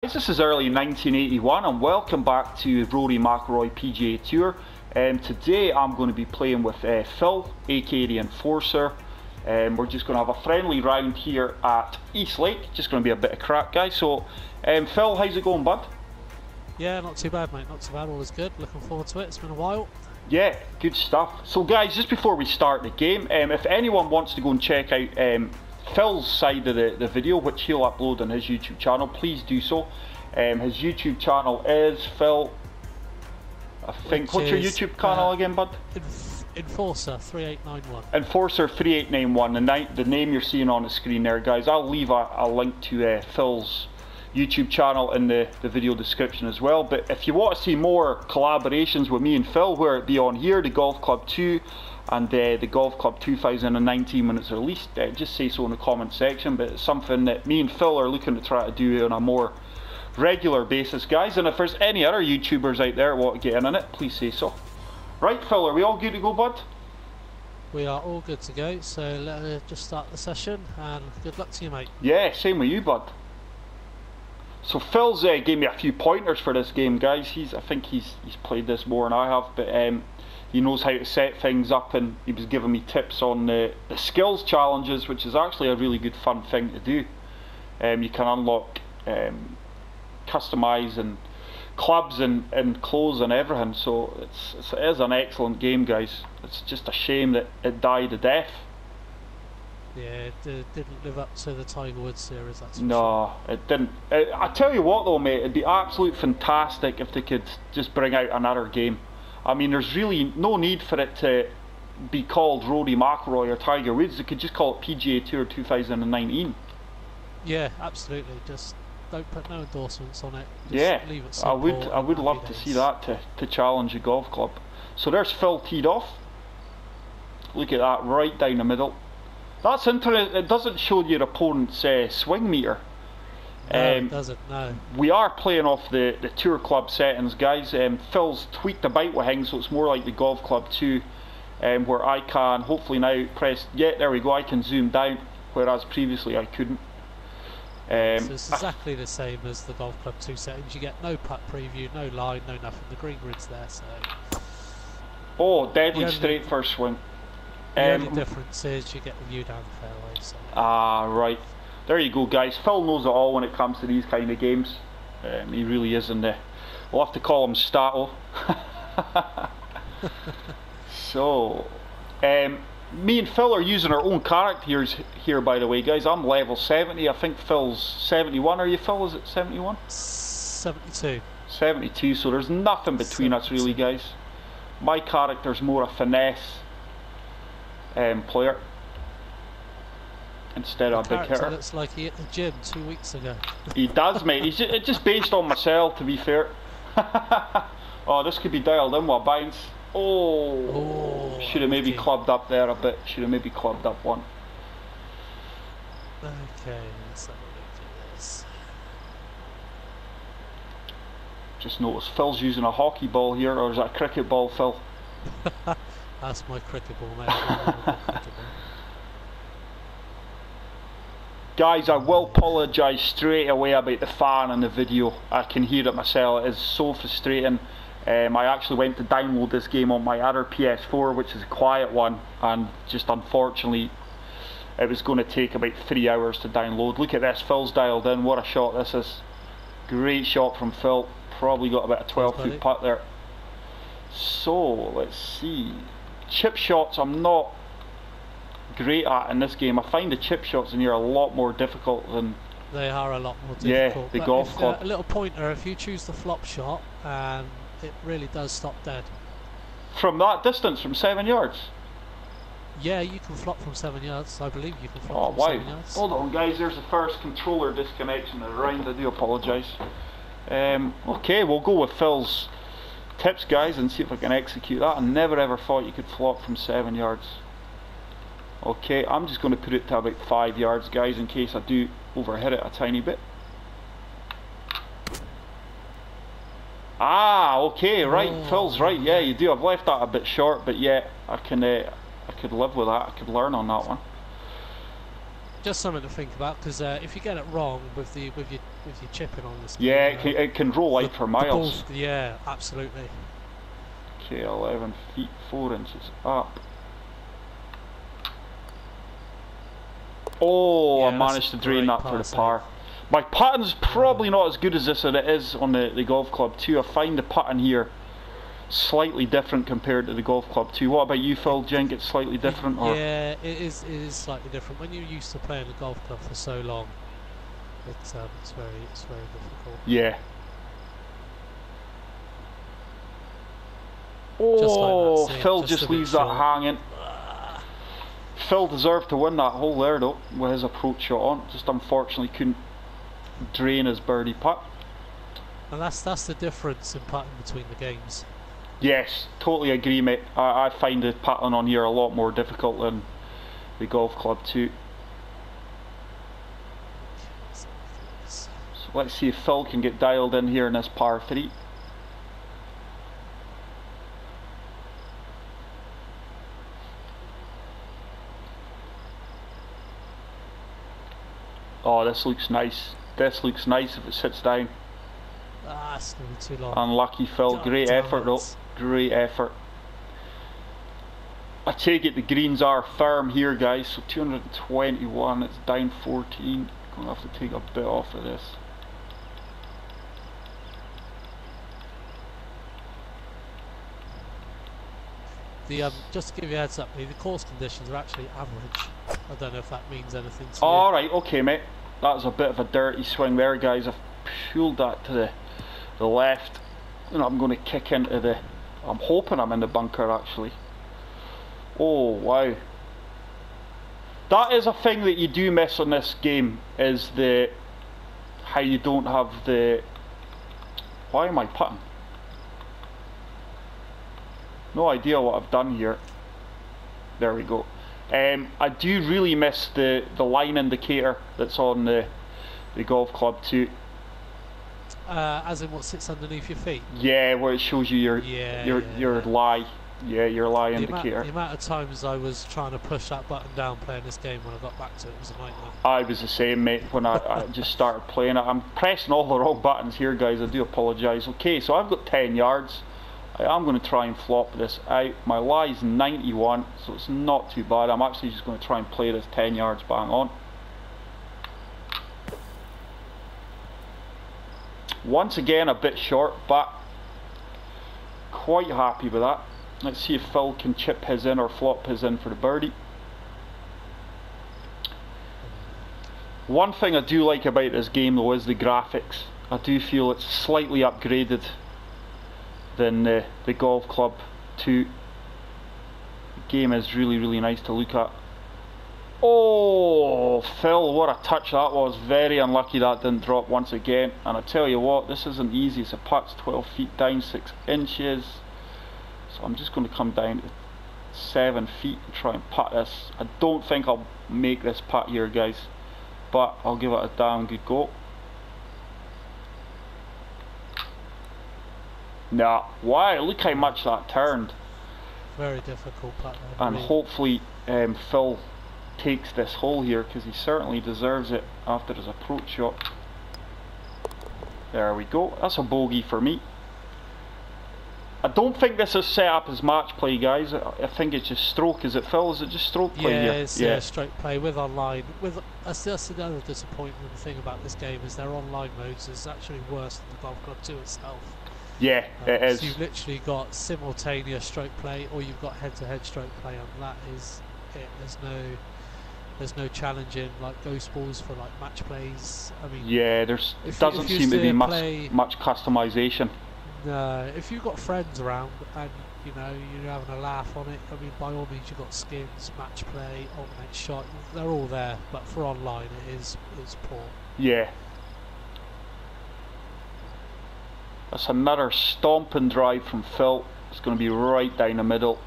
This is early 1981 and welcome back to Rory McILROY PGA Tour. Today I'm going to be playing with Phil, aka the Enforcer. We're just going to have a friendly round here at East Lake. Just going to be a bit of crack, guys. So, Phil, how's it going, bud? Yeah, not too bad, mate. Not too bad. All is good. Looking forward to it. It's been a while. Yeah, good stuff. So, guys, just before we start the game, if anyone wants to go and check out Phil's side of the video, which he'll upload on his YouTube channel, please do so. His YouTube channel is Phil, I think, what's your YouTube channel again, bud? Enforcer3891. Enforcer3891, the name you're seeing on the screen there, guys. I'll leave a link to Phil's YouTube channel in the video description as well. But if you want to see more collaborations with me and Phil, where it be on here, the Golf Club 2 and the Golf Club 2019 when it's released, just say so in the comment section. But it's something that me and Phil are looking to try to do on a more regular basis, guys. And if there's any other YouTubers out there who want to get in it, please say so. Right, Phil, are we all good to go, bud? We are all good to go, so let's just start the session, and good luck to you, mate. Yeah, same with you, bud. So Phil's gave me a few pointers for this game, guys. I think he's played this more than I have, but he knows how to set things up, and he was giving me tips on the skills challenges, which is actually a really good fun thing to do. You can unlock customize and clubs and clothes and everything, so it is an excellent game, guys. It's just a shame that it died a death. Yeah, it didn't live up to the Tiger Woods series, that's for No, sure. It didn't. I tell you what though, mate, it'd be absolutely fantastic if they could just bring out another game. I mean, there's really no need for it to be called Rory McILROY or Tiger Woods. They could just call it PGA Tour 2019. Yeah, absolutely. Just don't put no endorsements on it. Just yeah, leave it simple. I would love to see that to challenge a golf club. So there's Phil teed off. Look at that, right down the middle. That's interesting. It doesn't show your opponent's swing meter. No, it doesn't, no. We are playing off the Tour Club settings, guys. Phil's tweaked about with things, so it's more like the Golf Club 2, where I can hopefully now press, yeah, there we go, I can zoom down, whereas previously I couldn't. So it's exactly the same as the Golf Club 2 settings. You get no putt preview, no line, no nothing. The green grid's there, so... Oh, deadly straight first swing. The only difference is you get the view down the fairway. So. Ah, right. There you go, guys. Phil knows it all when it comes to these kind of games. He really is in the... We'll have to call him Stato. So, me and Phil are using our own characters here, by the way, guys. I'm level 70. I think Phil's 71. Are you, Phil? Is it 71? 72. 72, so there's nothing between us, really, guys. My character's more a finesse player instead of a big hitter. Looks like he hit the gym 2 weeks ago. He does, mate. It's just based on myself, to be fair. Oh, this could be dialed in with a bounce. Oh, should have maybe clubbed up there a bit. Should have maybe clubbed up one. Okay, let's have a look at this. Just noticed Phil's using a hockey ball here, or is that a cricket ball, Phil? That's my cricket ball, mate. Guys, I will apologise straight away about the fan in the video. I can hear it myself. It is so frustrating. I actually went to download this game on my other PS4, which is a quiet one, and just unfortunately it was going to take about 3 hours to download. Look at this, Phil's dialed in. What a shot this is. Great shot from Phil. Probably got about a 12-foot putt there. So, let's see. Chip shots I'm not great at in this game. I find the chip shots in here a lot more difficult than... They are a lot more difficult. Yeah, the golf club. A little pointer, if you choose the flop shot, it really does stop dead. From that distance, from 7 yards? Yeah, you can flop from 7 yards. I believe you can flop from 7 yards. Hold on, guys, there's the first controller disconnection of the round. I do apologise. Okay, we'll go with Phil's tips, guys, and see if I can execute that. I never ever thought you could flop from 7 yards. Okay, I'm just going to put it to about 5 yards, guys, in case I do overhit it a tiny bit. Ah, okay, right, Phil's right. Yeah, you do. I've left that a bit short, but yeah, I could live with that. I could learn on that one. Just something to think about, because if you get it wrong with your chipping on this, yeah, it can roll out for miles. Yeah, absolutely. Okay, 11 feet 4 inches up. Oh, yeah, I managed to drain that for the par. My putting's probably not as good as this as it is on the Golf Club 2. I find the putting here slightly different compared to the Golf Club 2. What about you, Phil? Do you think it's slightly different? Or? Yeah, it is slightly different. When you're used to playing the Golf Club for so long, it's very difficult. Yeah. Oh, like Phil just leaves that hanging. Phil deserved to win that hole there though, with his approach shot on. Just unfortunately couldn't drain his birdie putt. And that's the difference in putting between the games. Yes, totally agree, mate. I find the putting on here a lot more difficult than the Golf Club 2. So let's see if Phil can get dialed in here in this par 3. Oh, this looks nice. This looks nice if it sits down. Ah, it's going to be too long. Unlucky Phil. Great effort though. Great effort. I take it the greens are firm here, guys. So 221. It's down 14. Gonna have to take a bit off of this. Just to give you a heads up, the course conditions are actually average. I don't know if that means anything to you. Alright, okay, mate. That was a bit of a dirty swing there, guys. I've pulled that to the left, and I'm going to kick into the... I'm hoping I'm in the bunker, actually. Oh, wow. That is a thing that you do miss on this game, is how you don't have the... Why am I putting? No idea what I've done here. There we go. I do really miss the line indicator that's on the Golf Club 2. As in what sits underneath your feet? Yeah, where it shows you your lie. Yeah, your lie indicator. The amount of times I was trying to push that button down playing this game, when I got back to it was a nightmare. I was the same, mate, when I just started playing it. I'm pressing all the wrong buttons here, guys. I do apologise. Okay, so I've got 10 yards. I'm going to try and flop this out. My lie's 91, so it's not too bad. I'm actually just going to try and play this 10 yards bang on. Once again a bit short, but quite happy with that. Let's see if Phil can chip his in or flop his in for the birdie. One thing I do like about this game though is the graphics. I do feel it's slightly upgraded than the Golf Club 2. The game is really nice to look at. Oh, Phil, what a touch that was. Very unlucky that didn't drop once again. And I tell you what, this isn't easy. It's a putt's 12 feet down 6 inches. So I'm just going to come down to 7 feet and try and putt this. I don't think I'll make this putt here, guys, but I'll give it a damn good go. Nah, wow, look how much that turned. Very difficult putt. And hopefully Phil takes this hole here, because he certainly deserves it after his approach shot. There we go, that's a bogey for me. I don't think this is set up as match play, guys. I think it's just stroke. Is it, Phil? Is it just stroke play here? Yeah, it's stroke play with online. That's another disappointment thing about this game, is their online modes is actually worse than the Golf Club 2 itself. Yeah, it is. So you've literally got simultaneous stroke play, or you've got head-to-head stroke play, and that is it. There's no challenging like ghost balls for like match plays. I mean, yeah, doesn't seem to be much customization. No, if you've got friends around and you know you're having a laugh on it, I mean, by all means, you've got skins, match play, alternate shot. They're all there, but for online, it's poor. Yeah. That's another stomping drive from Phil. It's going to be right down the middle.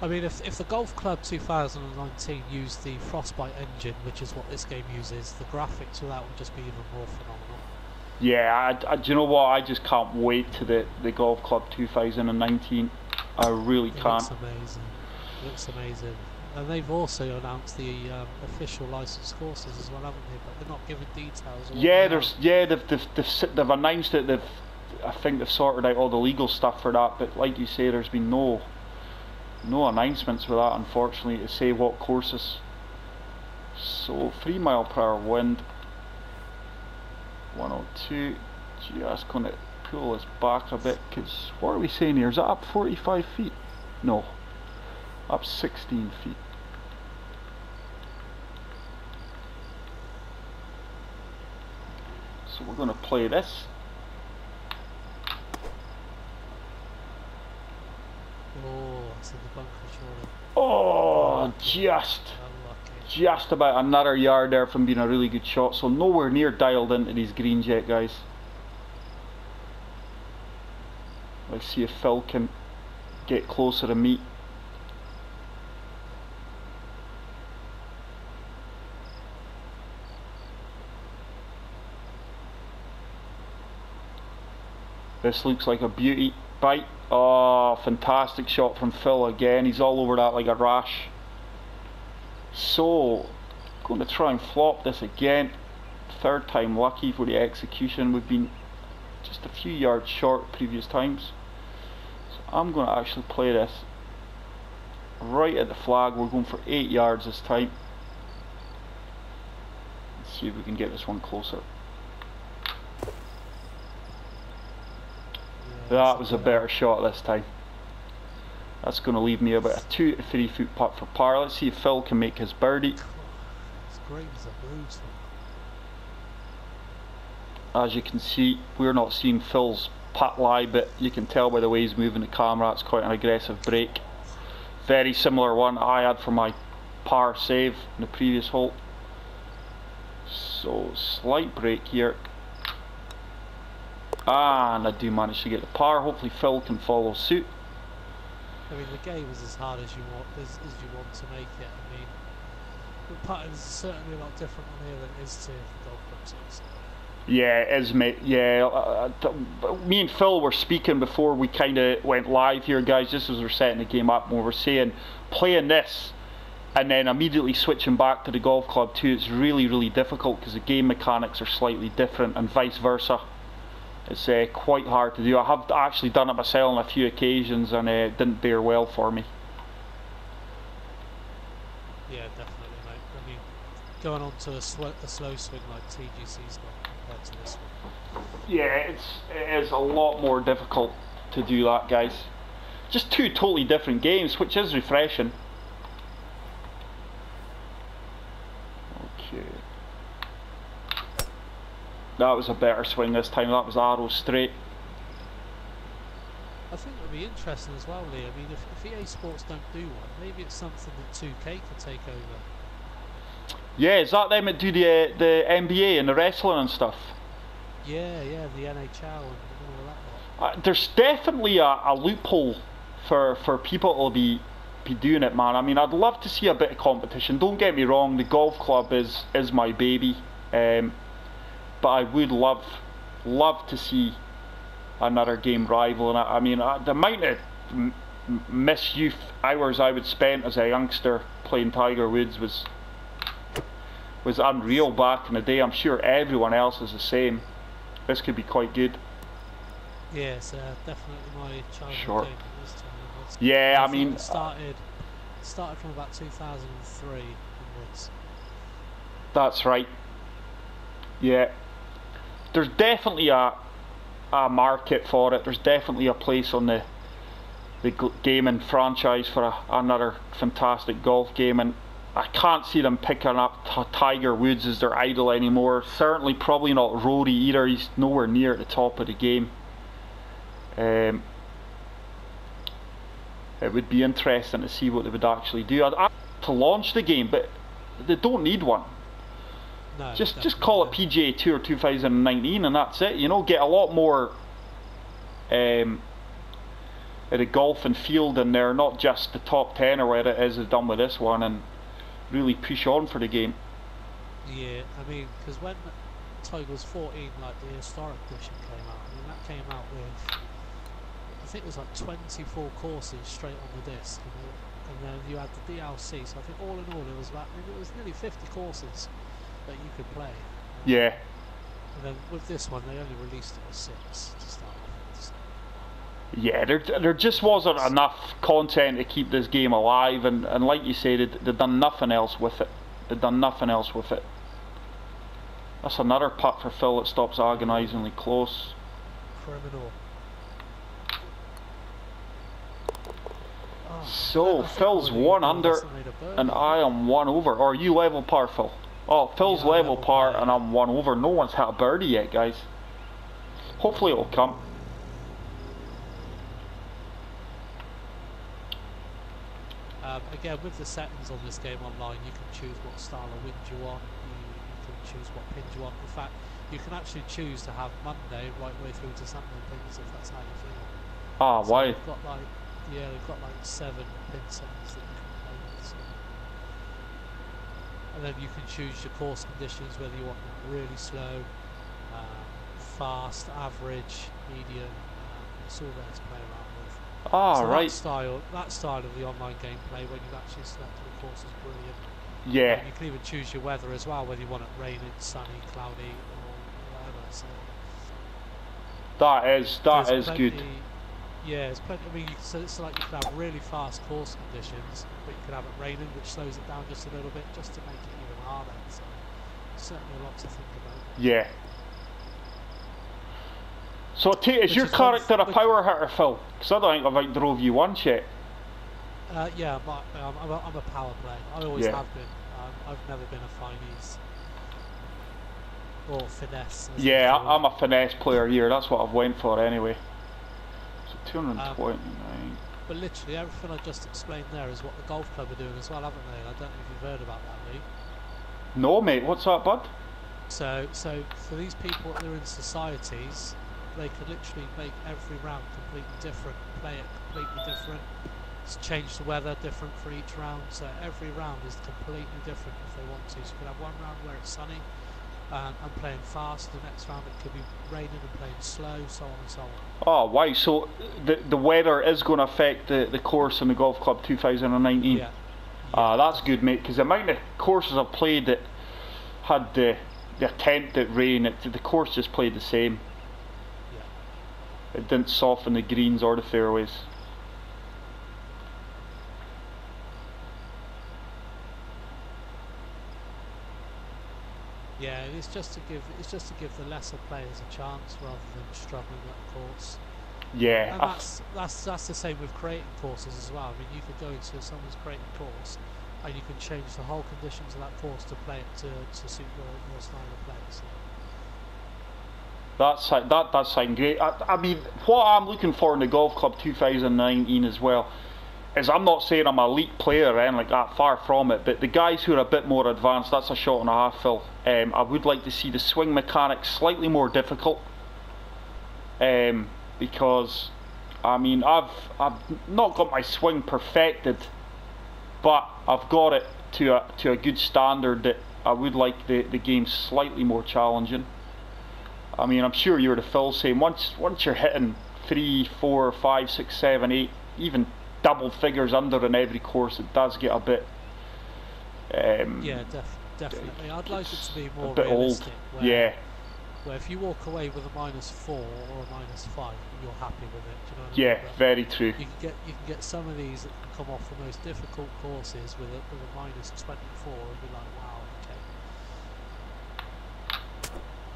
I mean, if the Golf Club 2019 used the Frostbite engine, which is what this game uses, the graphics for that would just be even more phenomenal. Yeah, do you know what? I just can't wait to the Golf Club 2019. I really can't. It's amazing. looks amazing. And they've also announced the official licensed courses as well, haven't they? But they're not giving details. Yeah, they've announced it. I think they've sorted out all the legal stuff for that. But like you say, there's been no announcements with that, unfortunately, to say what courses. So 3 mile per hour wind. 102. Just going to pull this back a bit, because what are we saying here? Is that up 45 feet? No, up 16 feet. So we're going to play this. Oh, it's in the bunker, surely. Oh, just about another yard there from being a really good shot. So nowhere near dialed into these greens yet, guys. Let's see if Phil can get closer to me. This looks like a beauty. Bite. Oh, fantastic shot from Phil again. He's all over that like a rash. So, going to try and flop this again. Third time lucky for the execution. We've been just a few yards short previous times. So I'm going to actually play this right at the flag. We're going for 8 yards this time. Let's see if we can get this one closer. That was a better shot this time. That's going to leave me about a 2 to 3 foot putt for par. Let's see if Phil can make his birdie. It's great as a blues. As you can see, we're not seeing Phil's putt lie, but you can tell by the way he's moving the camera, it's quite an aggressive break. Very similar one I had for my par save in the previous hole. So, slight break here. And I do manage to get the par. Hopefully Phil can follow suit. I mean, the game is as hard as you want to make it. I mean, the putting is certainly a lot different on here than it is to the golf clubs. Yeah, it is, mate. Yeah, me and Phil were speaking before we kind of went live here, guys, just as we're setting the game up, and we were saying playing this and then immediately switching back to the golf club too, it's really, really difficult because the game mechanics are slightly different and vice versa. It's quite hard to do. I have actually done it myself on a few occasions and it didn't bear well for me. Yeah, definitely, mate. I mean, going on to a slow swing like TGC's got compared to this one. Yeah, it is a lot more difficult to do that, guys. Just two totally different games, which is refreshing. Okay. That was a better swing this time. That was arrow straight. I think it would be interesting as well, Lee. I mean, if EA Sports don't do one, maybe it's something that 2K could take over. Yeah, is that them that do the NBA and the wrestling and stuff? Yeah, the NHL and all that. There's definitely a loophole for people to be doing it, man. I mean, I'd love to see a bit of competition. Don't get me wrong, the golf club is my baby. But I would love to see another game rival. And I mean, the amount of misuse hours I would spend as a youngster playing Tiger Woods was unreal back in the day. I'm sure everyone else is the same. This could be quite good. Yeah, it's definitely my childhood Sure. game this time. Yeah, I mean, it started from about 2003 onwards. That's right. Yeah. There's definitely a market for it. There's definitely a place on the gaming franchise for another fantastic golf game, and I can't see them picking up Tiger Woods as their idol anymore. Certainly probably not Rory either. He's nowhere near at the top of the game. It would be interesting to see what they would actually do. To launch the game, but they don't need one. No, just call it PGA Tour 2019 and that's it. You know, get a lot more at the golf and field in there, not just the top 10 or whatever it is they've done with this one, and really push on for the game. Yeah, I mean, because when Tiger was 14, like the historic edition came out, I mean that came out with, I think it was like 24 courses straight on the disc. and then you had the DLC. So I think all in all, it was about it was nearly 50 courses that you could play. Yeah. And then with this one, they only released it as 6 to start off with. So. Yeah, there just wasn't enough content to keep this game alive, and like you said, they'd done nothing else with it. They'd done nothing else with it. That's another putt for Phil that stops agonisingly close. Criminal. Oh, So Phil's 1 under, and I am 1 over. Or are you level par, Phil? Oh, Phil's yeah, level par, and I'm 1 over. No one's hit a birdie yet, guys. Hopefully it'll come. Again, with the settings on this game online, you can choose what style of wind you want. You can choose what pins you want. In fact, you can actually choose to have Monday right way through to Sunday pins if that's how you feel. Ah, So why? they've got like, yeah, they've got like 7 pin settings that you can play with. So. And then you can choose your course conditions, whether you want them really slow, fast, average, medium. It's all there to play around with. Ah, so right. That style of the online gameplay, when you've actually selected the course, is brilliant. Yeah. And you can even choose your weather as well, whether you want it raining, sunny, cloudy, or whatever. So That is plenty, good. Yeah, there's plenty. I mean, so it's like you can have really fast course conditions, but you can have it raining, which slows it down just a little bit, just to make it even harder. So certainly a lot to think about. Yeah. So is your character a power hitter, Phil? Because I don't think I've drove you once yet. Yeah, I'm a power player. I always have been. I've never been a finesse or finesse. Yeah, I'm a finesse player here. That's what I've went for anyway. So 229. But literally everything I just explained there is what the golf club are doing as well, haven't they? I don't know if you've heard about that, Lee. No, mate. What's that, bud? So for these people that are in societies, they could literally make every round completely different, play it completely different, change the weather different for each round, so every round is completely different if they want to. So you could have one round where it's sunny and playing fast, the next round it could be raining and playing slow, so on and so on. Oh, wow, so the weather is going to affect the course in the Golf Club 2019? Yeah. That's good, mate, because the amount of courses I've played that had the attempt at rain, the course just played the same. It didn't soften the greens or the fairways. Yeah, it's just to give the lesser players a chance rather than struggling at the course. Yeah, and that's the same with creating courses as well. I mean, you could go into someone's creating course, and you can change the whole conditions of that course to play it to suit your style of play. So. That does sound great. I mean, what I'm looking for in the Golf Club 2019 as well is, I'm not saying I'm an elite player or anything like that, far from it, but the guys who are a bit more advanced, that's a shot and a half, Phil. I would like to see the swing mechanics slightly more difficult, because I mean, I've not got my swing perfected, but I've got it to a good standard that I would like the game slightly more challenging. I mean, I'm sure you're the Phil saying once you're hitting 3, 4, 5, 6, 7, 8, even double figures under in every course, it does get a bit. Yeah, definitely. I'd like it to be more a bit realistic. Old. Yeah. Where if you walk away with a -4 or a -5, you're happy with it. Do you know what I mean? Yeah, very true. You can get some of these that can come off the most difficult courses with a -24 and be like, wow, okay.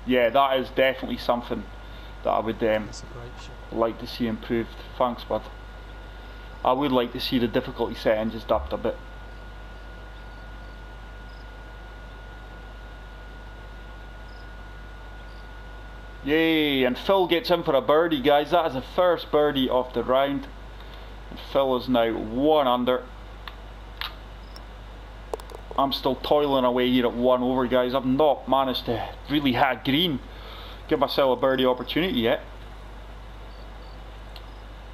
Yeah, that is definitely something that I would That's a great shot. like to see improved. Thanks, bud. I would like to see the difficulty setting just upped a bit. Yay, and Phil gets in for a birdie, guys. That is the first birdie of the round. And Phil is now 1 under. I'm still toiling away here at 1 over, guys. I've not managed to really hit a green, give myself a birdie opportunity yet.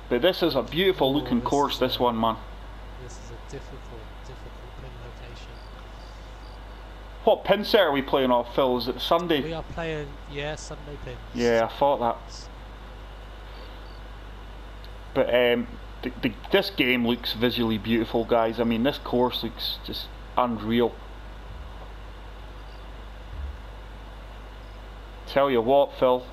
But this is a beautiful looking course, this one, man. This is a difficult pin location. What pin set are we playing off, Phil? Is it Sunday? We are playing, yeah, Sunday pins. Yeah, I thought that. But This game looks visually beautiful, guys. I mean, this course looks just unreal. Tell you what, Phil.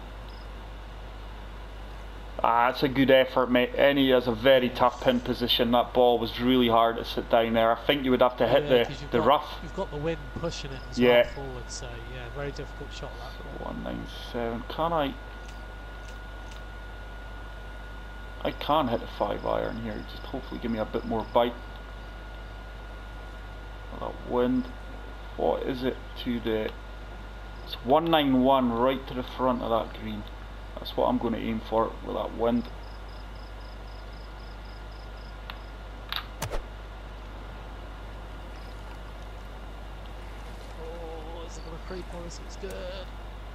It's a good effort, mate. And he has a very tough pin position. That ball was really hard to sit down there. I think you would have to hit the rough. You've got the wind pushing it as well forward, so yeah, very difficult shot that. So 197. Can I? I can hit a 5-iron here. Just hopefully give me a bit more bite. That wind. What is it to the? It's 191 right to the front of that green. That's what I'm going to aim for with that wind. Oh, is it going to creep on us? It's good.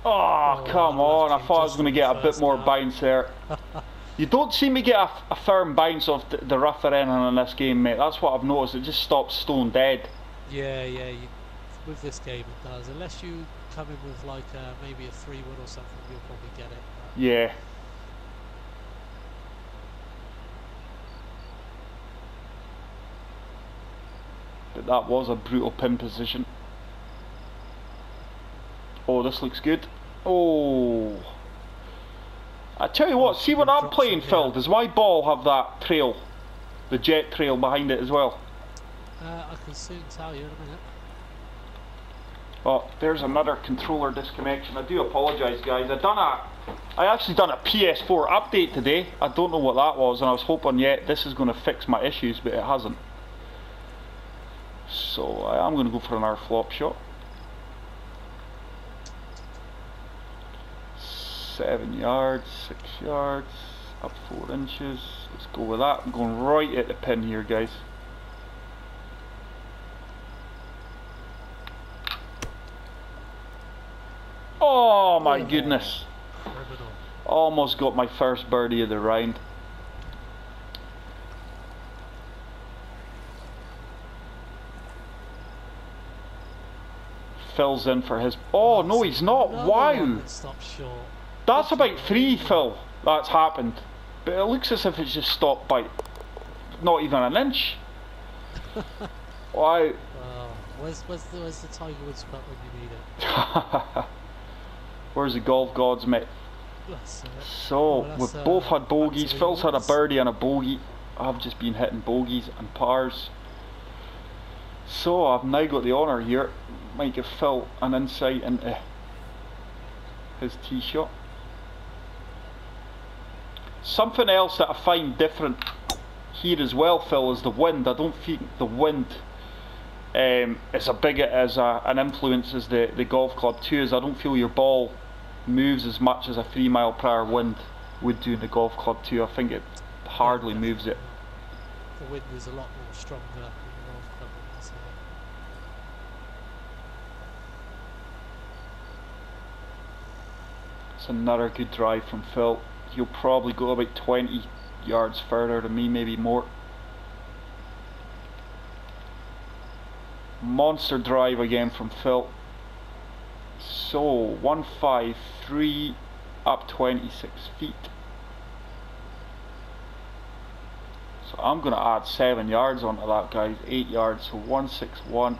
Oh, come on. I thought I was going to get a bit more bounce there. You don't see me get a firm bounce off the rougher end on this game, mate. That's what I've noticed. It just stops stone dead. Yeah, with this game it does. Unless you come in with like maybe a 3-wood or something, you'll probably get it. Yeah. But that was a brutal pin position. Oh, this looks good. Oh. I tell you what, see what I'm playing, Phil. Does my ball have that trail? The jet trail behind it as well? I can soon tell you in a minute. Oh, there's another controller disconnection. I do apologise, guys. I actually done a PS4 update today. I don't know what that was, and I was hoping, this is going to fix my issues, but it hasn't. So I am going to go for another flop shot. 7 yards, 6 yards, up 4 inches. Let's go with that. I'm going right at the pin here, guys. Oh my goodness. Criminal. Almost got my first birdie of the round. Phil's in for his... Oh no, he's not. Wow. That's about 3, Phil. That's happened. But it looks as if it's just stopped by not even an inch. Wow. Where's the Tiger Woods putt when you need it? Where's the golf gods, mate? So, we've both had bogeys. Phil's had a birdie and a bogey. I've just been hitting bogeys and pars. So, I've now got the honour here. Might give Phil an insight into his tee shot. Something else that I find different here as well, Phil, is the wind. I don't think the wind is as big as an influence as the golf club too. As I don't feel your ball moves as much as a 3 mile per hour wind would do in the golf club too. I think it hardly moves it. The wind is a lot more stronger in the golf club. It's another good drive from Phil. He'll probably go about 20 yards further than me, maybe more. Monster drive again from Phil. So 153 up 26 feet. So I'm going to add 7 yards onto that, guys. 8 yards, so 161.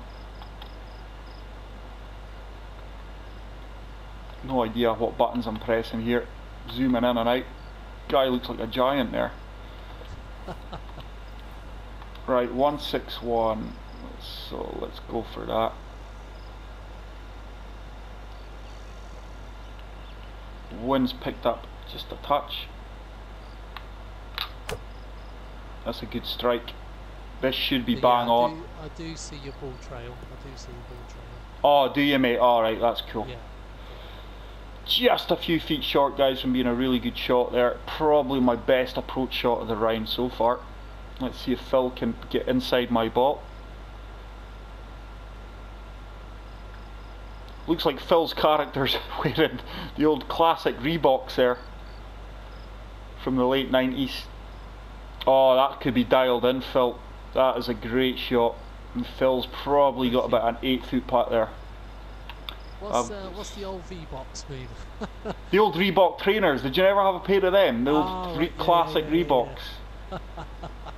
No idea what buttons I'm pressing here. Zooming in and out. Guy looks like a giant there. Right, 161. So let's go for that. Wind's picked up just a touch. That's a good strike. This should be bang on. I do see your ball trail. Oh, do you, mate? Alright, that's cool. Yeah. Just a few feet short, guys, from being a really good shot there. Probably my best approach shot of the round so far. Let's see if Phil can get inside my ball. Looks like Phil's character's wearing the old classic Reeboks there from the late 90s. Oh, that could be dialed in, Phil. That is a great shot. And Phil's probably got about an 8-foot putt there. What's the old V-Box mean? The old Reebok trainers. Did you ever have a pair of them? The old classic Reeboks.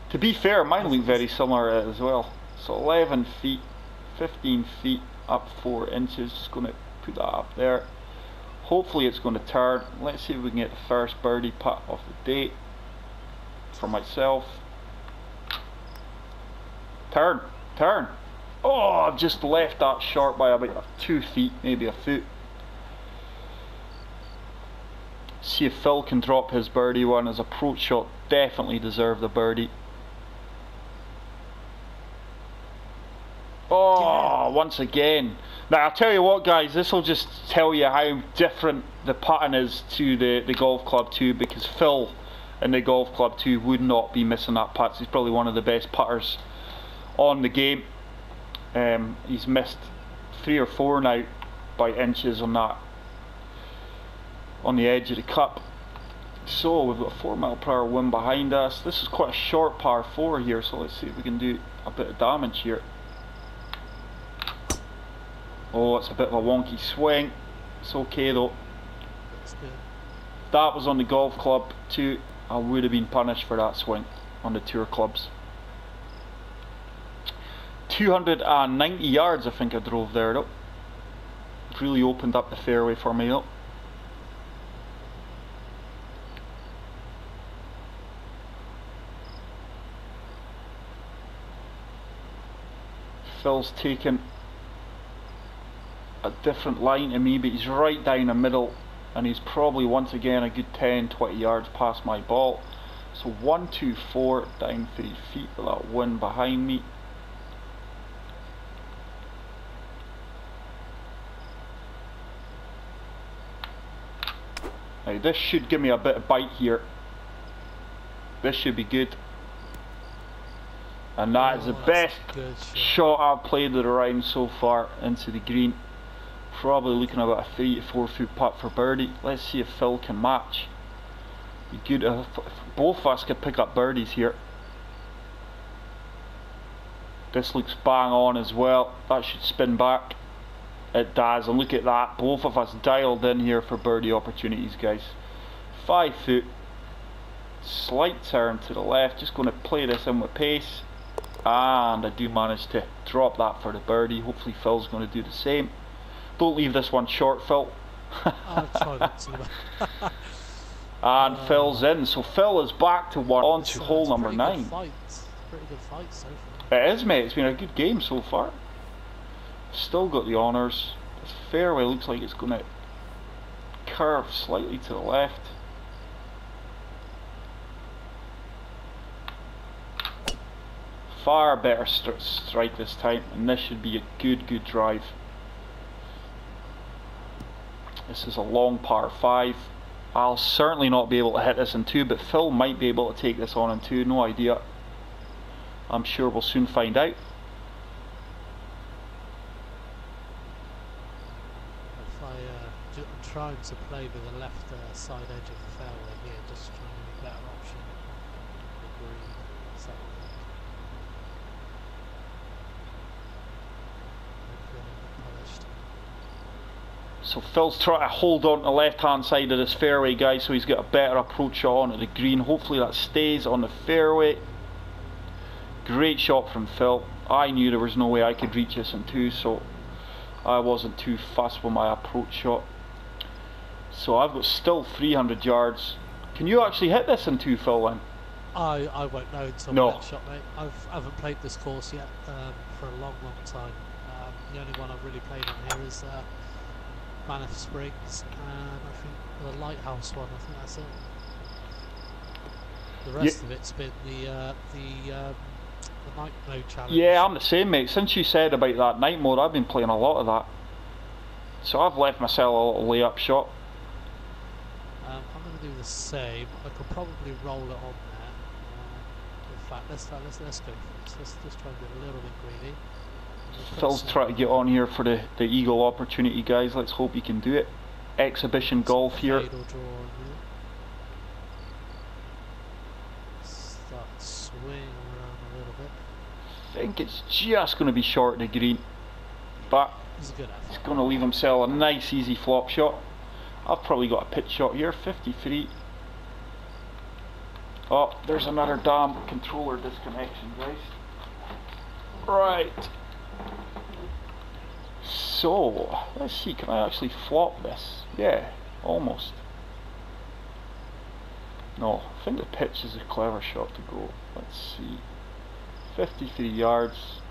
To be fair, mine look very similar as well. So 11 feet, 15 feet, up 4 inches. Just going to put that up there. Hopefully it's going to turn. Let's see if we can get the first birdie putt of the day for myself. Turn, turn. Oh, I've just left that short by about 2 feet, maybe a foot. See if Phil can drop his birdie one. His approach shot definitely deserved the birdie. Oh, once again. Now I'll tell you what guys, this will just tell you how different the putting is to the Golf Club 2, because Phil in the Golf Club 2 would not be missing that putt. He's probably one of the best putters on the game. He's missed 3 or 4 now by inches on that, on the edge of the cup. So we've got a 4 mile per hour wind behind us. This is quite a short par 4 here, so let's see if we can do a bit of damage here. Oh, it's a bit of a wonky swing. It's okay though. That's good. If that was on the Golf Club 2, I would have been punished for that swing on the tour clubs. 290 yards I think I drove there though. It really opened up the fairway for me though. Phil's taken a different line to me, but he's right down the middle, and he's probably once again a good 10-20 yards past my ball. So 1, 2, 4 down 3 feet with that wind behind me. Now this should give me a bit of bite here. This should be good. And that is the best shot I've played of the round so far into the green. Probably looking about a 3 to 4 foot putt for birdie. Let's see if Phil can match. Be good if both of us could pick up birdies here. This looks bang on as well. That should spin back. It does, and look at that. Both of us dialed in here for birdie opportunities, guys. 5 foot. Slight turn to the left. Just going to play this in with pace. And I do manage to drop that for the birdie. Hopefully Phil's going to do the same. Don't leave this one short, Phil. I'll try not to. And Phil's in. So Phil is back to one, on to hole number 9. Pretty good fight so far. It is, mate. It's been a good game so far. Still got the honours. This fairway looks like it's going to curve slightly to the left. Far better strike this time, and this should be a good drive. This is a long par 5. I'll certainly not be able to hit this in 2, but Phil might be able to take this on in 2, no idea. I'm sure we'll soon find out. I'm trying to play with the left side edge of the fairway here, just trying to be a better option on the green. So, So Phil's trying to hold on to the left hand side of this fairway, guys, so he's got a better approach shot onto the green. Hopefully that stays on the fairway. Great shot from Phil. I knew there was no way I could reach this in 2, so I wasn't too fussed with my approach shot. So I've got still 300 yards. Can you actually hit this in 2, Phil, then? I won't know until No. the next shot, mate. I haven't played this course yet for a long time. The only one I've really played on here is Manif Springs, and I think the Lighthouse one. I think that's it. The rest of it's been the night mode challenge. Yeah, I'm the same, mate. Since you said about that night mode, I've been playing a lot of that. So I've left myself a little layup shot. I'm going to do the same. I could probably roll it on there. In fact, let's go for this. Let's just try and get a little bit greedy. Phil's trying to get on here for the eagle opportunity, guys. Let's hope he can do it. Exhibition golf here. Start swinging around a little bit. I think it's just going to be short of the green, but He's a good effort. he's going to leave himself a nice easy flop shot. I've probably got a pitch shot here, 53. Oh, there's another damn controller disconnection, guys. Right. So, let's see, can I actually flop this? Yeah, almost. No, I think the pitch is a clever shot to go. Let's see. 53 yards.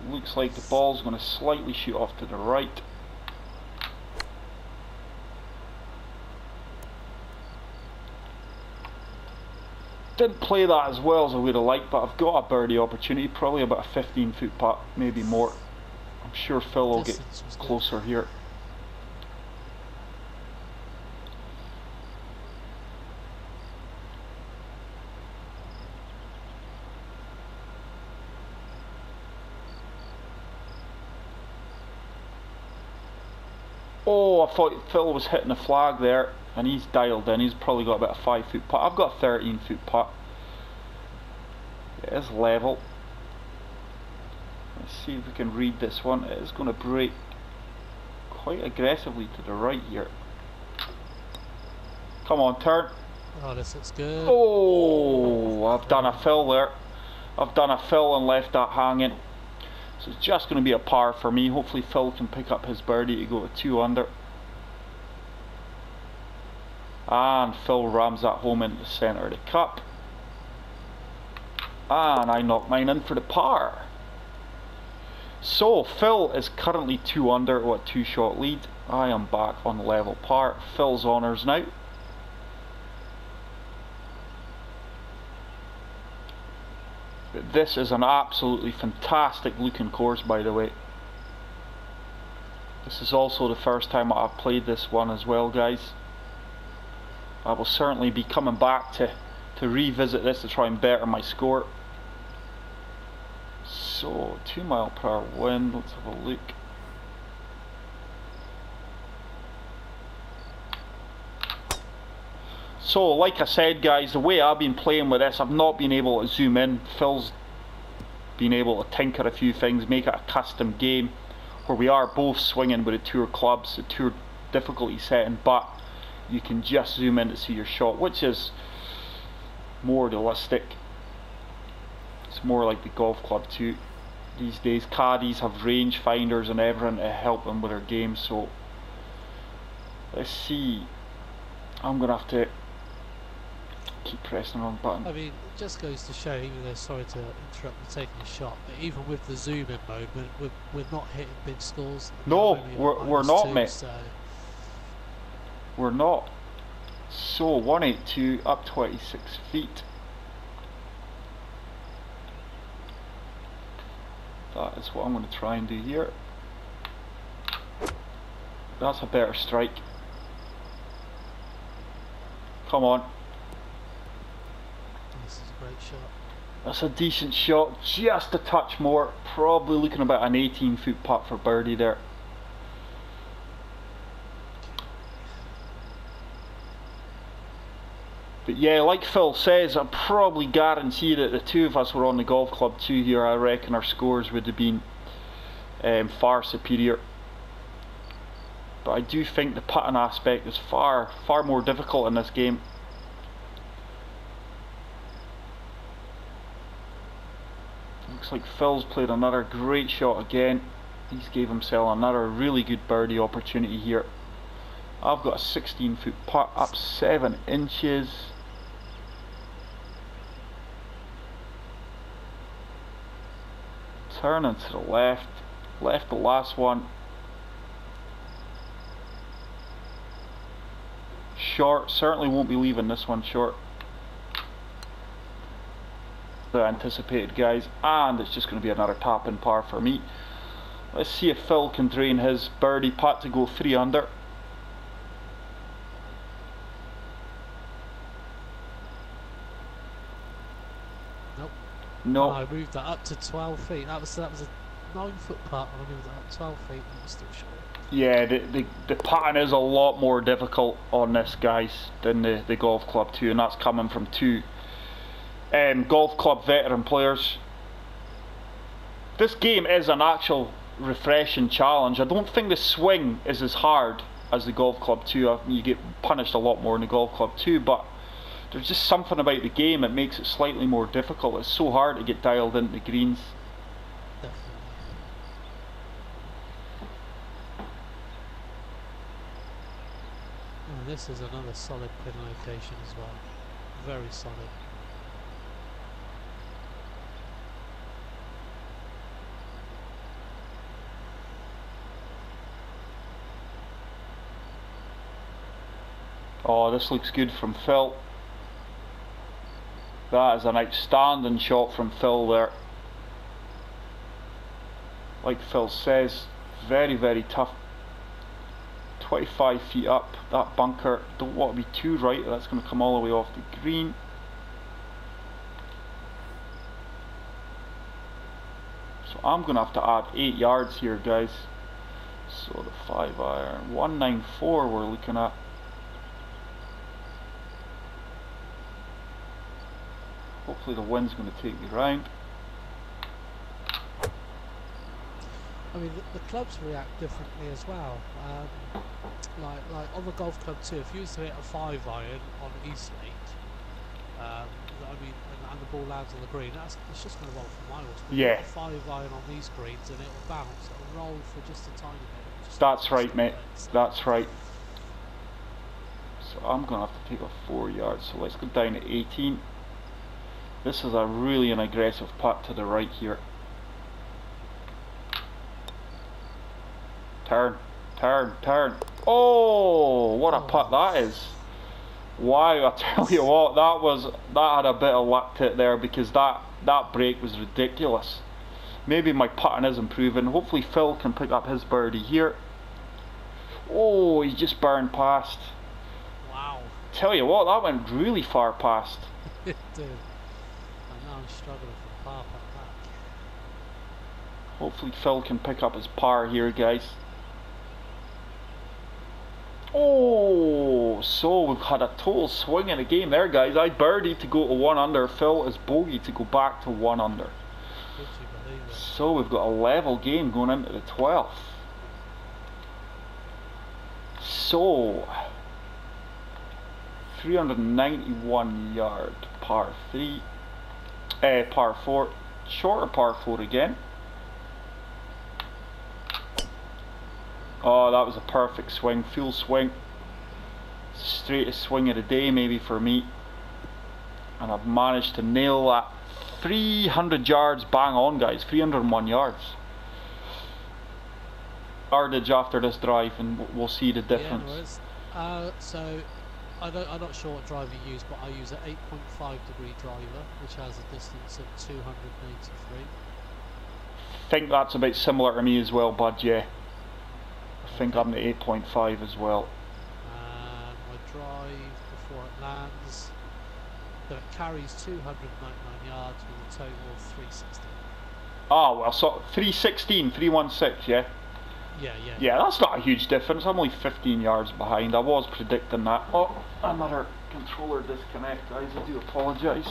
Looks like the ball's going to slightly shoot off to the right. Didn't play that as well as I would have liked, but I've got a birdie opportunity, probably about a 15-foot putt, maybe more. I'm sure Phil will get closer here. Oh, I thought Phil was hitting the flag there, and he's dialed in. He's probably got about a 5-foot putt. I've got a 13-foot putt. It is level. Let's see if we can read this one. It is going to break quite aggressively to the right here. Come on, turn. Oh, this looks good. Oh, I've done a fill there. I've done a fill and left that hanging. So it's just going to be a par for me. Hopefully Phil can pick up his birdie to go to 2 under. And Phil rams that home into the centre of the cup. And I knock mine in for the par. So Phil is currently 2 under with a 2-shot lead. I am back on level par. Phil's honours now. This is an absolutely fantastic looking course, by the way. This is also the first time I've played this one as well, guys. I will certainly be coming back to revisit this to try and better my score. So 2 mile per hour wind, let's have a look. So like I said, guys, the way I've been playing with this, I've not been able to zoom in. Phil's been able to tinker a few things, make it a custom game where we are both swinging with the tour clubs, the tour difficulty setting, but you can just zoom in to see your shot, which is more realistic. It's more like the golf club too. These days caddies have range finders and everything to help them with their game. So let's see, I'm gonna have to keep pressing the wrong button. I mean, it just goes to show, even though, sorry to interrupt you taking a shot, but even with the zoom in mode, we're not hitting big scores. No, we're not, mate. So. We're not. So 182 up 26 feet. That is what I'm going to try and do here. That's a better strike. Come on. This is a great shot. That's a decent shot, just a touch more. Probably looking about an 18-foot putt for birdie there. But yeah, like Phil says, I probably guarantee that the two of us were on the golf club too here. I reckon our scores would have been far superior. But I do think the putting aspect is far more difficult in this game. Looks like Phil's played another great shot again. He's gave himself another really good birdie opportunity here. I've got a 16-foot putt up 7 inches. Turning to the left, left the last one. Short, certainly won't be leaving this one short. The anticipated, guys, and it's just going to be another tap-in par for me. Let's see if Phil can drain his birdie putt to go 3 under. No. Oh, I moved that up to 12 feet. That was a 9-foot putt, and I moved that up 12 feet, and it was still short. Yeah, the putting is a lot more difficult on this, guys, than the golf club too, and that's coming from 2 golf club veteran players. This game is an actual refreshing challenge. I don't think the swing is as hard as the golf club 2. You get punished a lot more in the golf club 2, but there's just something about the game that makes it slightly more difficult. It's so hard to get dialed into the greens. Oh, this is another solid pin location as well. Very solid. Oh, this looks good from Phil. That is an outstanding shot from Phil there. Like Phil says, very, very tough. 25 feet up, that bunker. Don't want to be too right, that's going to come all the way off the green. So I'm going to have to add 8 yards here, guys. So the 5 iron, 194 we're looking at. Hopefully the wind's going to take me round. I mean, the clubs react differently as well. Like on the golf club 2, if you used to hit a 5 iron on Eastlake, I mean, and the ball lands on the green, it's just going to roll for miles. But you hit a 5 iron on these greens and it'll bounce, it'll roll for just a tiny bit. That's right, mate. That's right. So I'm going to have to take a 4 yards. So let's go down to 18. This is a really an aggressive putt to the right here. Turn, turn, turn. Oh, what a putt that is. Wow, I tell you what, that had a bit of luck to it there, because that break was ridiculous. Maybe my putting is improving. Hopefully Phil can pick up his birdie here. Oh, he's just burned past. Wow. Tell you what, that went really far past. It did. I'm struggling for par putt back. Hopefully Phil can pick up his par here, guys. Oh, so we've had a total swing in the game there, guys. I birdied to go to 1 under. Phil is bogey to go back to 1 under. Would you believe it? So we've got a level game going into the 12th. So 391 yard par 3. Par 4, shorter par 4 again. Oh, that was a perfect swing, full swing. Straightest swing of the day maybe for me. And I've managed to nail that 300 yards bang on, guys, 301 yards. Yardage after this drive and we'll see the difference. Yeah, so I'm not sure what driver you use, but I use an 8.5 degree driver, which has a distance of 283. I think that's about similar to me as well, bud, yeah. I think I'm the 8.5 as well. And my drive before it lands, so it carries 299 yards with a total of 316. Ah, well, so 316, 316, yeah? Yeah, that's not a huge difference. I'm only 15 yards behind. I was predicting that. Oh, another controller disconnect, guys. I do apologise.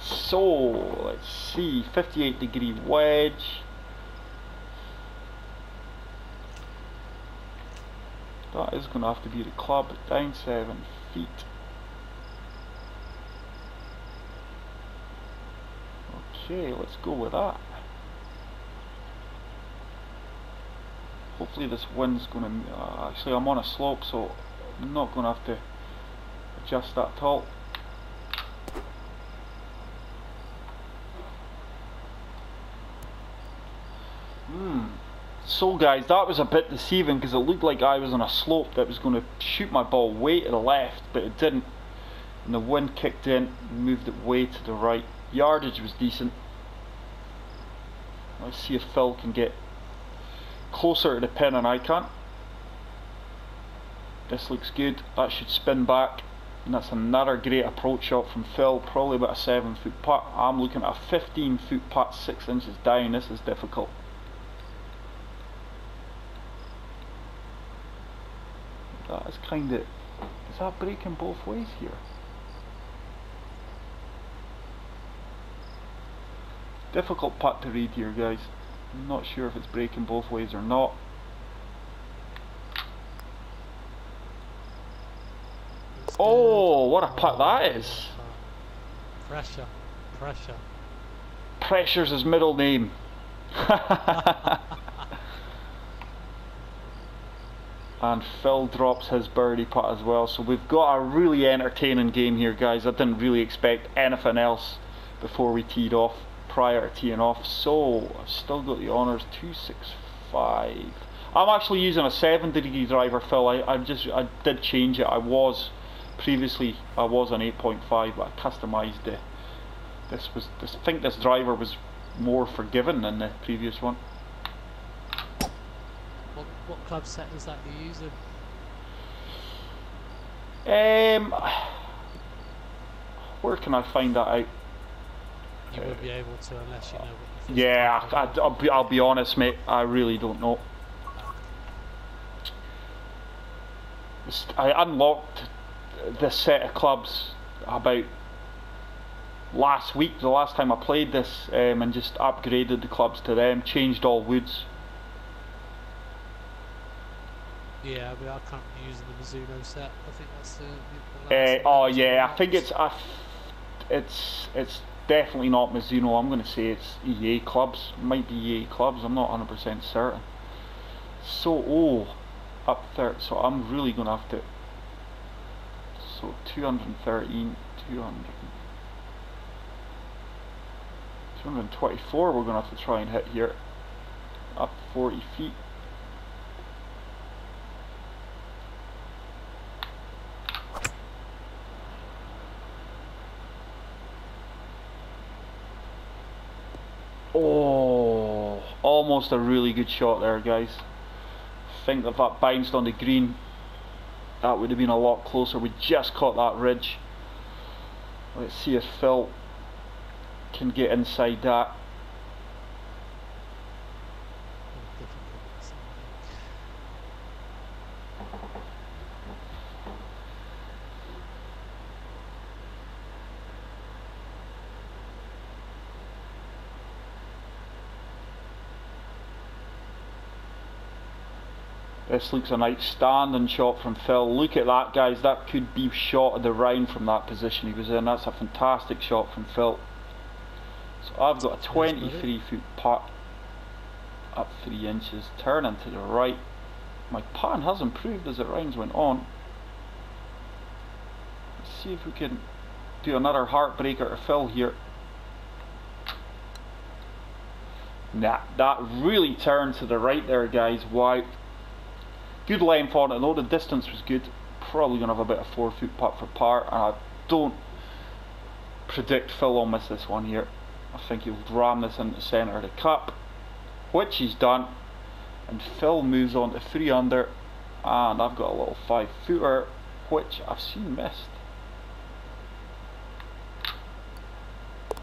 So, let's see. 58 degree wedge. That is going to have to be the club down 7 feet. Okay, let's go with that. Hopefully this wind's going to... actually I'm on a slope, so I'm not going to have to adjust that at all. So guys, that was a bit deceiving because it looked like I was on a slope that was going to shoot my ball way to the left, but it didn't. And the wind kicked in and moved it way to the right. Yardage was decent. Let's see if Phil can get closer to the pin and I can. This looks good. That should spin back. And that's another great approach shot from Phil. Probably about a 7 foot putt. I'm looking at a 15 foot putt 6 inches down. This is difficult. That is kind of... is that breaking both ways here? Difficult putt to read here, guys. I'm not sure if it's breaking both ways or not. Oh, what a putt that is. Pressure. Pressure. Pressure's his middle name. And Phil drops his birdie putt as well. So we've got a really entertaining game here, guys. I didn't really expect anything else before we teed off, prior to teeing off. So I've still got the honours, 265. I'm actually using a 7-degree driver, Phil. I did change it. Previously I was on 8.5, but I customised it. I think this driver was more forgiving than the previous one. What club set is that you're using? Where can I find that out? You won't be able to unless you know what you feel. Yeah, I'll be honest, mate. I really don't know. I unlocked this set of clubs about last week, the last time I played this, and just upgraded the clubs to them, changed all woods. Yeah, we are currently using the Mizuno set. I think that's the last oh yeah, I think it's definitely not Mizuno. I'm going to say it's EA clubs. It might be EA clubs. I'm not 100% certain. So up there. So I'm really going to have to. So 213, 224. We're going to have to try and hit here. Up 40 feet. Oh, almost a really good shot there, guys. I think if that bounced on the green, that would have been a lot closer. We just caught that ridge. Let's see if Phil can get inside that. This looks an outstanding shot from Phil. Look at that, guys. That could be shot of the round from that position he was in. That's a fantastic shot from Phil. So I've got a 23-foot putt up 3 inches, turning to the right. My putting has improved as the rounds went on. Let's see if we can do another heartbreaker to Phil here. Nah, that really turned to the right there, guys. Wow. Good length on it though, the distance was good. Probably going to have a bit of 4-foot putt for par, and I don't predict Phil will miss this one here. I think he'll ram this into the centre of the cup, which he's done, and Phil moves on to 3 under, and I've got a little 5-footer, which I've seen missed.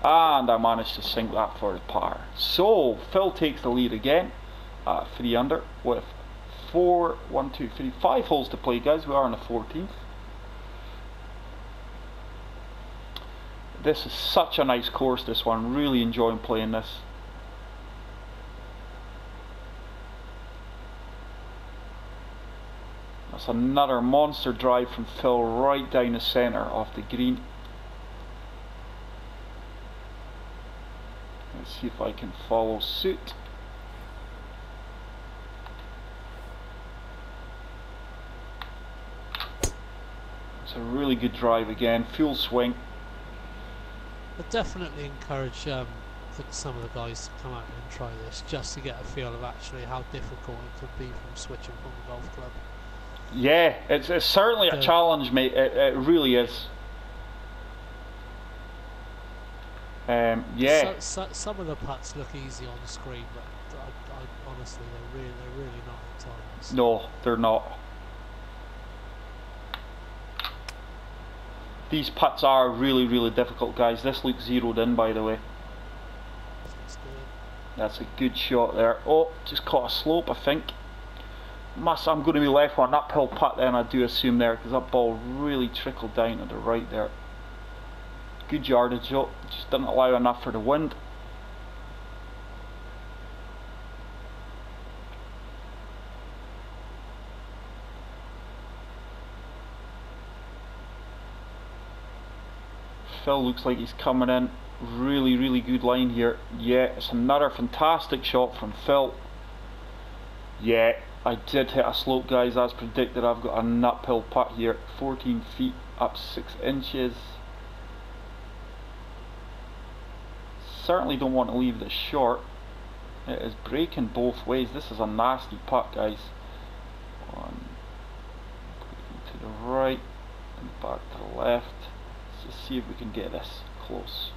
And I managed to sink that for the par. So Phil takes the lead again at 3 under with 5 holes to play, guys. We are on the 14th. This is such a nice course, this one. Really enjoying playing this. That's another monster drive from Phil right down the centre of the green. Let's see if I can follow suit. It's a really good drive again, full swing. I definitely encourage some of the guys to come out and try this, just to get a feel of actually how difficult it could be from switching from the golf club. Yeah, it's certainly a challenge, mate. It really is. Yeah. Some of the putts look easy on the screen, but I honestly, they're really not at times. No, they're not. These putts are really difficult, guys. This looks zeroed in, by the way. That's a good shot there. Oh, just caught a slope, I think. I'm going to be left for an uphill putt then, I do assume there, because that ball really trickled down to the right there. Good yardage though, just didn't allow enough for the wind. Phil looks like he's coming in. Really, really good line here. Yeah, it's another fantastic shot from Phil. Yeah, I did hit a slope, guys, as predicted. I've got an uphill putt here. 14 feet up 6 inches. Certainly don't want to leave this short. It is breaking both ways. This is a nasty putt, guys. One, to the right and back to the left. Let's just see if we can get this close.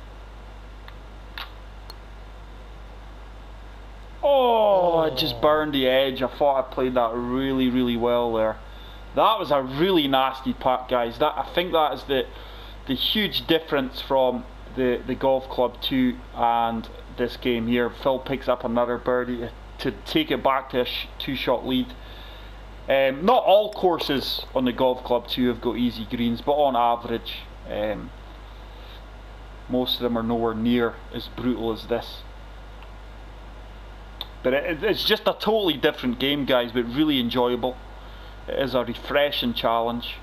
Oh, it just burned the edge. I thought I played that really, really well there. That was a really nasty putt, guys. I think that is the huge difference from the golf club 2 and this game here. Phil picks up another birdie to take it back to a 2-shot lead. Not all courses on the golf club 2 have got easy greens, but on average, most of them are nowhere near as brutal as this. But it's just a totally different game, guys, but really enjoyable. It is a refreshing challenge.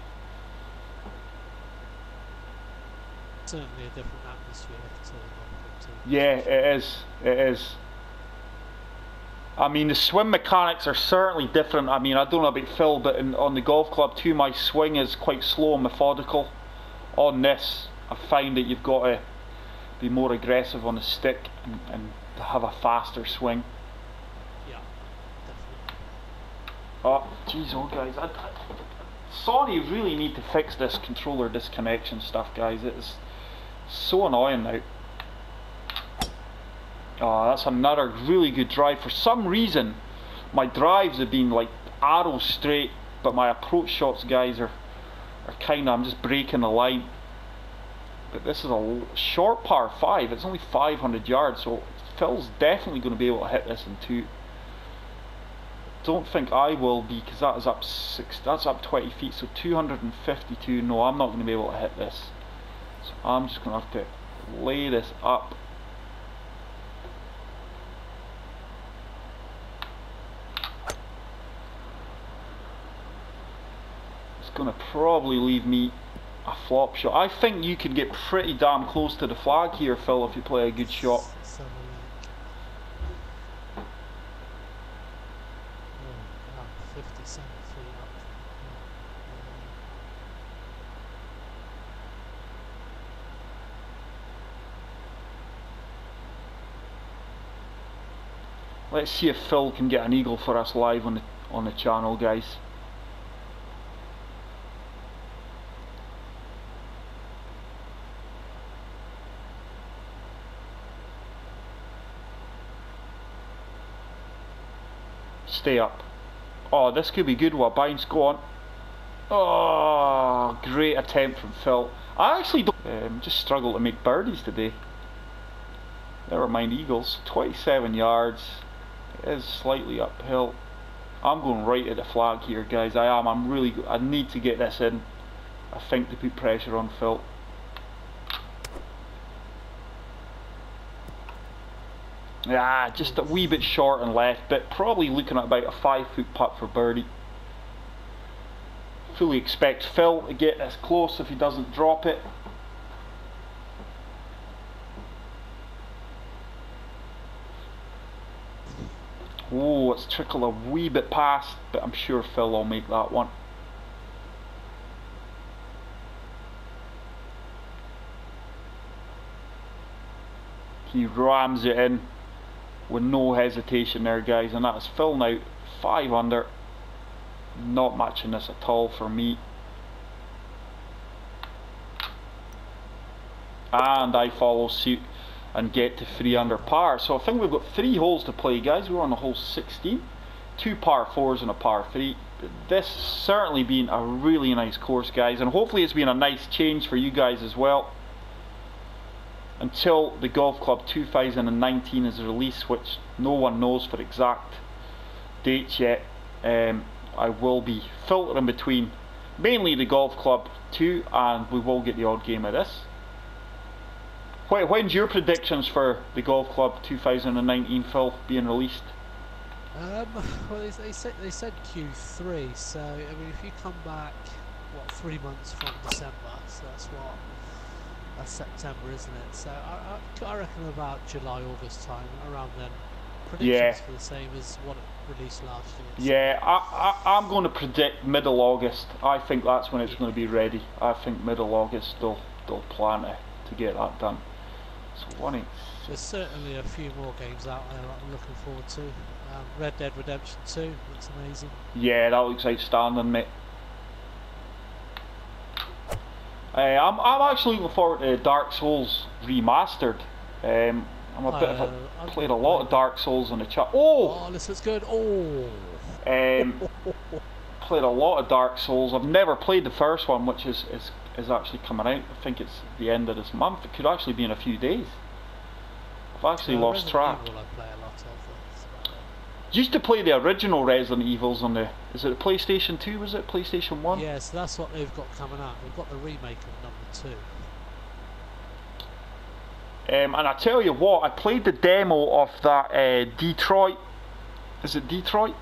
Certainly a different atmosphere to the golf club 2. Yeah, it is. It is. I mean, the swim mechanics are certainly different. I mean, I don't know about Phil, but on the golf club 2, my swing is quite slow and methodical. On this, I find that you've got to be more aggressive on the stick and have a faster swing. Oh, jeez, oh guys, sorry, really need to fix this controller disconnection stuff, guys. It is so annoying now. Oh, that's another really good drive. For some reason, my drives have been like arrow straight, but my approach shots, guys, are kind of, I'm just breaking the line. But this is a short par 5. It's only 500 yards, so Phil's definitely going to be able to hit this in 2. Don't think I will be, because that is up 6. That's up 20 feet, so 252. No, I'm not going to be able to hit this. So I'm just going to have to lay this up. It's going to probably leave me a flop shot. I think you can get pretty damn close to the flag here, Phil, if you play a good shot. Let's see if Phil can get an eagle for us live on the channel, guys. Stay up. Oh, this could be good. What bounce? Go on. Oh, great attempt from Phil. I actually don't just struggle to make birdies today. Never mind eagles. 27 yards. It is slightly uphill. I'm going right at the flag here, guys. I need to get this in, I think, to put pressure on Phil. Yeah, just a wee bit short and left, but probably looking at about a 5-foot putt for birdie. Fully expect Phil to get this close if he doesn't drop it. Oh, it's trickled a wee bit past, but I'm sure Phil will make that one. He rams it in with no hesitation there, guys, and that is Phil now 5 under. Not matching this at all for me. And I follow suit and get to 3 under par. So I think we've got 3 holes to play, guys. We're on the hole 16. 2 par 4s and a par 3. This has certainly been a really nice course, guys, and hopefully it's been a nice change for you guys as well. Until the Golf Club 2019 is released, which no one knows for exact dates yet, I will be filtering between mainly the Golf Club 2, and we will get the odd game of this. When's your predictions for the Golf Club 2019, Phil, being released? Well, they said Q3, so I mean, if you come back, what, 3 months from December, so that's what, That's September, isn't it? So I reckon about July, August time, around then. Predictions for the same as what it released last year. Yeah, I'm going to predict middle August. I think that's when it's going to be ready. I think middle August they'll plan to get that done. So 186. There's certainly a few more games out there that I'm looking forward to. Red Dead Redemption 2 looks amazing. Yeah, that looks outstanding, mate. I'm actually looking forward to Dark Souls Remastered. I'm a bit of a played a lot of Dark Souls in the chat. Oh, this is good. Oh. Played a lot of Dark Souls. I've never played the first one, which is actually coming out. I think it's the end of this month. It could actually be in a few days. I've actually lost track. Evil I play a lot of. Used to play the original Resident Evils on the, is it the PlayStation 2, was it? PlayStation 1? Yeah, so that's what they've got coming out. They've got the remake of number 2. And I tell you what, I played the demo of that Detroit, is it Detroit?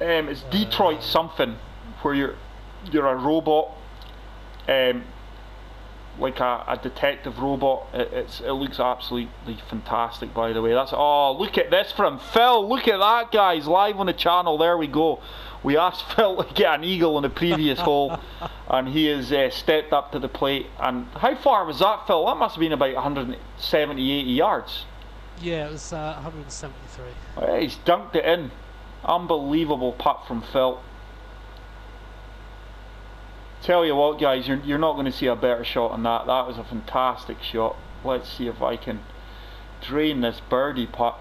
It's Detroit something, where you're a robot, like a detective robot. It looks absolutely fantastic, by the way. Oh, look at this from Phil. Look at that, guys, live on the channel. There we go. We asked Phil to get an eagle in the previous hole, and he has stepped up to the plate. And how far was that, Phil? That must have been about 170, 80 yards. Yeah, it was 173. Yeah, he's dunked it in. Unbelievable putt from Phil. Tell you what, guys, you're not going to see a better shot than that. That was a fantastic shot. Let's see if I can drain this birdie putt.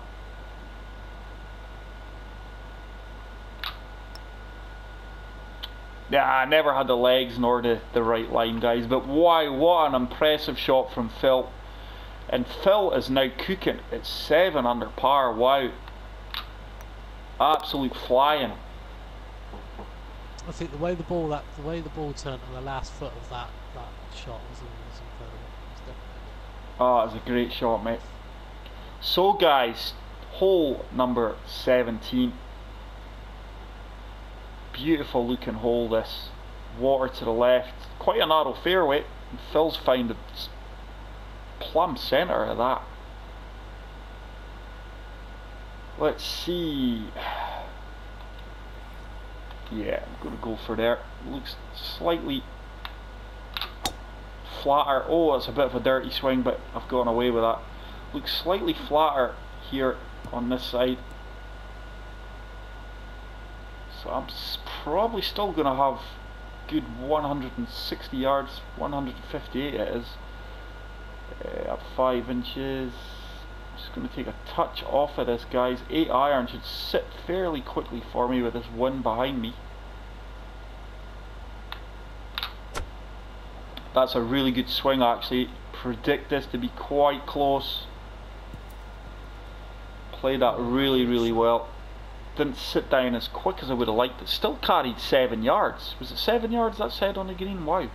Yeah, I never had the legs nor the right line, guys. But why, what an impressive shot from Phil. And Phil is now cooking. It's 7 under par. Wow. Absolute flying. I think the way the ball turned on the last foot of that shot was incredible. Oh, it was a great shot, mate. So, guys, hole number 17. Beautiful looking hole, this. Water to the left. Quite a narrow fairway. And Phil's found the plumb centre of that. Let's see. Yeah, I'm going to go for there. Looks slightly flatter. Oh, it's a bit of a dirty swing, but I've gone away with that. Looks slightly flatter here on this side. So I'm probably still going to have good 160 yards, 158 it is. Up 5 inches. Just going to take a touch off of this, guys. 8 iron should sit fairly quickly for me with this wind behind me. That's a really good swing, actually. Predict this to be quite close. Played that really well. Didn't sit down as quick as I would have liked. It still carried 7 yards. Was it 7 yards that said on the green? Wow.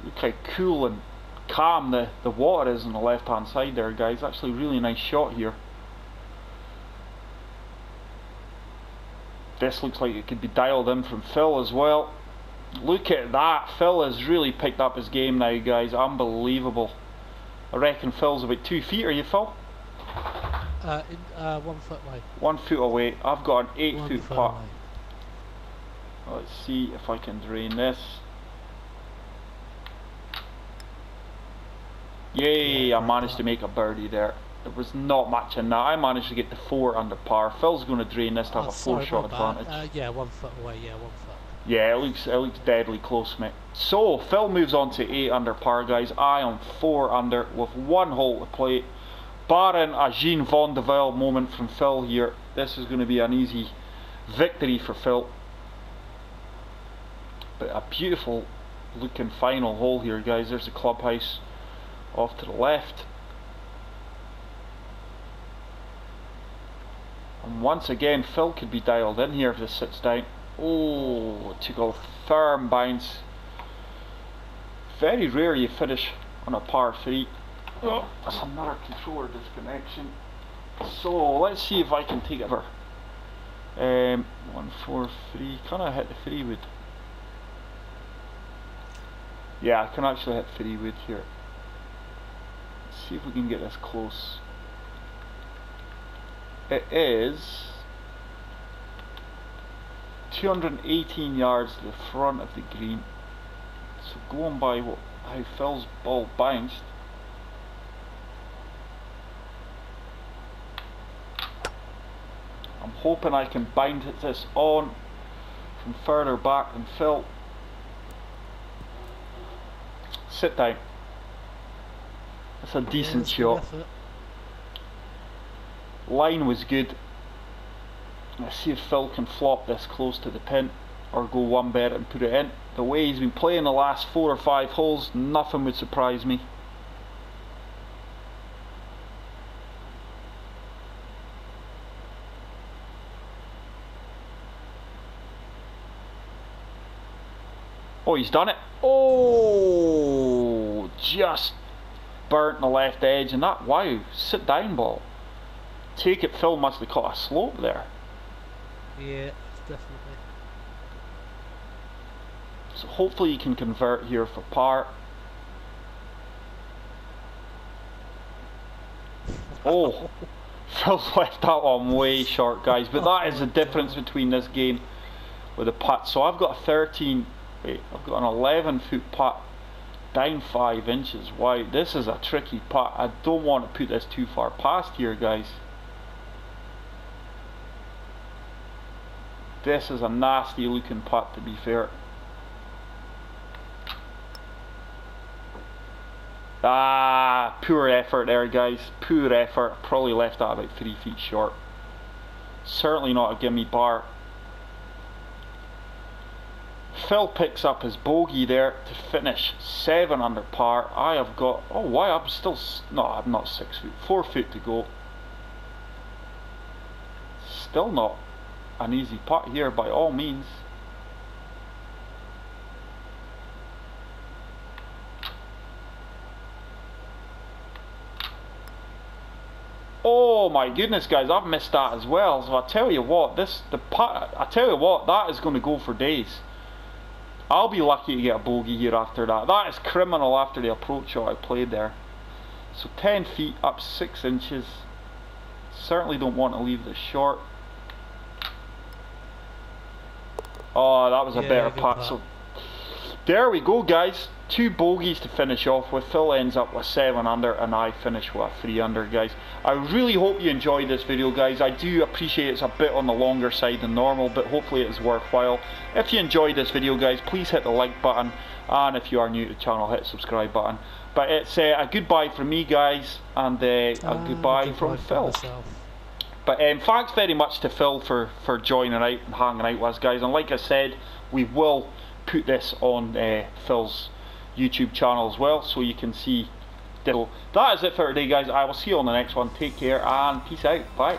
Look how cool and calm the water is on the left hand side there, guys. Actually really nice shot here. This looks like it could be dialed in from Phil as well. Look at that. Phil has really picked up his game now, guys. Unbelievable. I reckon Phil's about 2 feet. Are you, Phil? 1 foot away. 1 foot away. I've got an 8 foot putt. Away. Let's see if I can drain this. Yay, I managed to make a birdie there. There was not much in that. I managed to get to 4 under par. Phil's going to drain this to have a 4-shot advantage. Yeah, 1 foot away. Yeah, 1 foot. Yeah, it looks deadly close, mate. So Phil moves on to 8 under par, guys. I am 4 under with 1 hole to play. Barring a Jean Von de Velde moment from Phil here, this is going to be an easy victory for Phil. But a beautiful looking final hole here, guys. There's the clubhouse off to the left. And once again, Phil could be dialed in here if this sits down. Oh, it took a firm bounce. Very rare you finish on a par 3. Oh, that's another controller disconnection. So let's see if I can take it over. 143. Can I hit the 3-wood? Yeah, I can actually hit 3-wood here. Let's see if we can get this close. It is 218 yards to the front of the green. So going by how Phil's ball bounced, I'm hoping I can bind this on from further back than Phil. Sit down. That's a decent shot. Line was good. Let's see if Phil can flop this close to the pin or go one better and put it in. The way he's been playing the last 4 or 5 holes, nothing would surprise me. Oh, he's done it. Oh, just burnt the left edge, and that, wow, sit down ball. Take it, Phil must have caught a slope there. Yeah, definitely. So hopefully you can convert here for par. Oh, Phil's left that one way short, guys, but that is the difference between this game with a putt. So I've got a 13, wait, I've got an 11-foot putt down 5 inches wide. This is a tricky putt. I don't want to put this too far past here, guys. This is a nasty looking putt, to be fair. Ah, poor effort there, guys. Poor effort. Probably left that about 3 feet short. Certainly not a gimme bar. Phil picks up his bogey there to finish 7 under par. I have got, oh wow, I'm still, no, I'm not 6 foot, 4 foot to go. Still not an easy putt here by all means. Oh my goodness, guys, I've missed that as well. So I tell you what, that is going to go for days. I'll be lucky to get a bogey here after that. That is criminal after the approach shot I played there. So 10 feet up 6 inches. Certainly don't want to leave this short. Oh, that was a better putt. So there we go, guys. 2 bogeys to finish off with. Phil ends up with 7 under and I finish with a 3 under, guys. I really hope you enjoyed this video, guys. I do appreciate it's a bit on the longer side than normal, but hopefully it is worthwhile. If you enjoyed this video, guys, please hit the like button, and if you are new to the channel, hit the subscribe button. But it's a goodbye from me, guys, and a goodbye from Phil. But thanks very much to Phil for joining out and hanging out with us, guys. And like I said, we will put this on Phil's YouTube channel as well, so you can see. That is it for today, guys. I will see you on the next one. Take care and peace out. Bye.